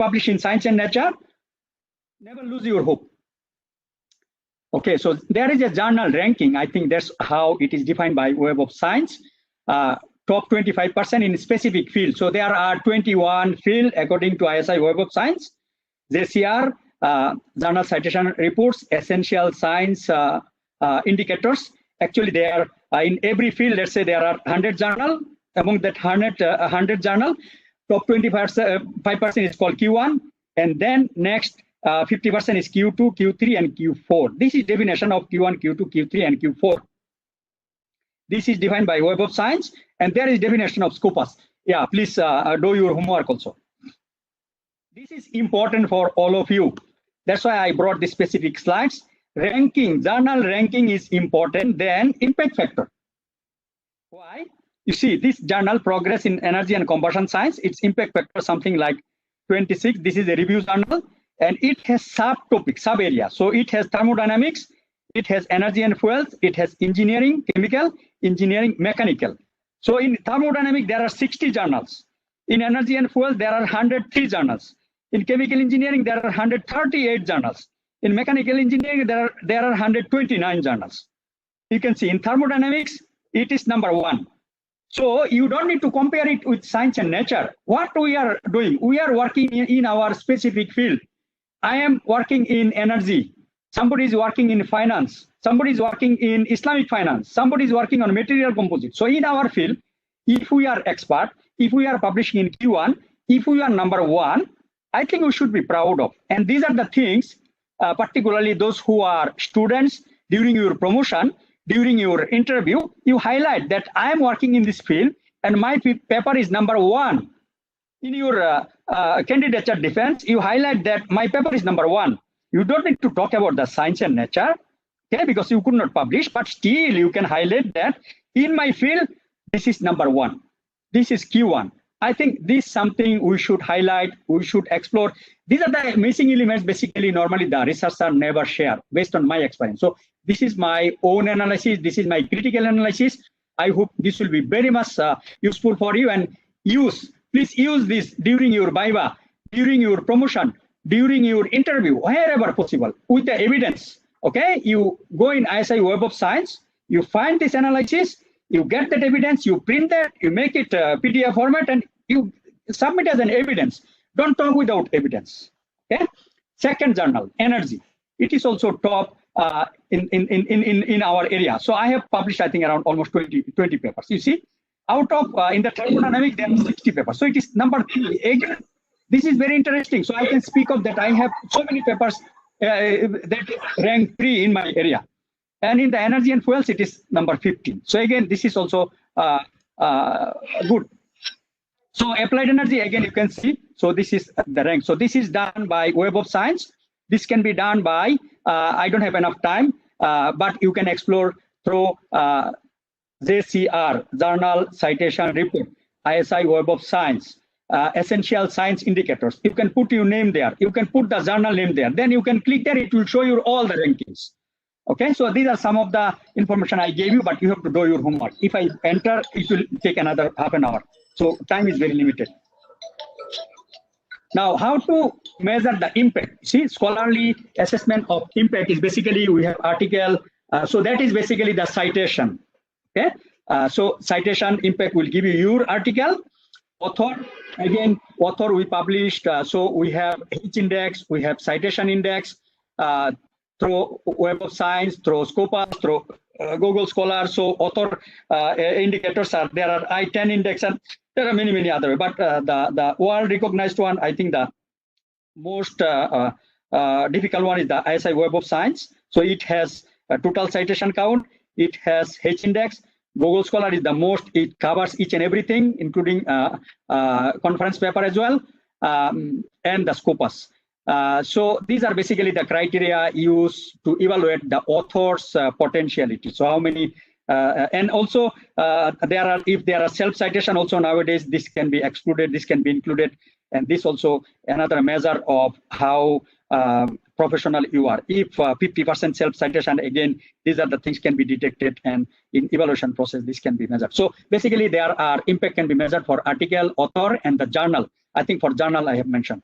publish in Science and Nature, never lose your hope. Okay, so there is a journal ranking. I think that's how it is defined by Web of Science. Top 25% in specific field. So there are 21 fields according to ISI Web of Science. JCR, journal citation reports, essential science indicators. Actually, there are in every field, let's say there are 100 journal. Among that 100 journal, top 25% is called Q1, and then next 50% is Q2, Q3, and Q4. This is definition of Q1, Q2, Q3, and Q4. This is defined by Web of Science, and there is definition of Scopus. Yeah, please do your homework also. This is important for all of you. That's why I brought the specific slides. Ranking, journal ranking is important than impact factor. Why? You see, this journal, Progress in Energy and Combustion Science, its impact factor something like 26. This is a review journal, and it has subtopic, sub-area. So it has thermodynamics, it has energy and fuels, it has engineering, chemical, engineering, mechanical. So in thermodynamics, there are 60 journals. In energy and fuels, there are 103 journals. In chemical engineering, there are 138 journals. In mechanical engineering, there are 129 journals. You can see in thermodynamics, it is number 1. So you don't need to compare it with Science and Nature. What we are doing, we are working in our specific field. I am working in energy. Somebody is working in finance. Somebody is working in Islamic finance. Somebody is working on material composite. So in our field, if we are expert, if we are publishing in Q1, if we are number 1, I think we should be proud of. And these are the things, particularly those who are students during your promotion, during your interview, you highlight that I am working in this field and my paper is number 1. In your candidature defense, you highlight that my paper is number 1. You don't need to talk about the Science and Nature, okay, because you could not publish, but still you can highlight that in my field, this is number 1. This is Q1. I think this is something we should highlight, we should explore. These are the missing elements, basically, normally the researchers never share, based on my experience. So this is my own analysis, this is my critical analysis. I hope this will be very much useful for you, and please use this during your viva, during your promotion, during your interview, wherever possible, with the evidence. Okay, you go in ISI Web of Science, you find this analysis, you get that evidence, you print that, you make it PDF format, and you submit as an evidence. Don't talk without evidence. Okay. Second journal, energy. It is also top in our area. So I have published, I think, around almost 20 papers. You see, out of in the thermodynamics, there are 60 papers. So it is number 3. Again, this is very interesting. So I can speak of that. I have so many papers that rank 3 in my area. And in the energy and fuels, it is number 15. So again, this is also good. So applied energy, again, you can see. So this is the rank. So this is done by Web of Science. This can be done by, I don't have enough time, but you can explore through JCR, Journal Citation Report, ISI Web of Science, Essential Science Indicators. You can put your name there. You can put the journal name there. Then you can click there. It will show you all the rankings. Okay, so these are some of the information I gave you, but you have to do your homework. If I enter, it will take another half an hour. So time is very limited. Now, how to measure the impact? See, scholarly assessment of impact is basically, we have article. So that is basically the citation. Okay, so citation impact will give you your article. Author, again, author we published. So we have H index, we have citation index. Through Web of Science, through Scopus, through Google Scholar. So author indicators are, there are I-10 index, and there are many, many other. But the world recognized one, I think the most difficult one is the ISI Web of Science. So it has a total citation count, it has H index. Google Scholar is the most, it covers each and everything, including conference paper as well, and the Scopus. So these are basically the criteria used to evaluate the author's potentiality. So how many, and also if there are self-citation also nowadays, this can be excluded, this can be included, and this also another measure of how professional you are. If 50% self-citation, again, these are the things can be detected, and in evaluation process, this can be measured. So basically there are impact can be measured for article, author, and the journal. I think for journal I have mentioned.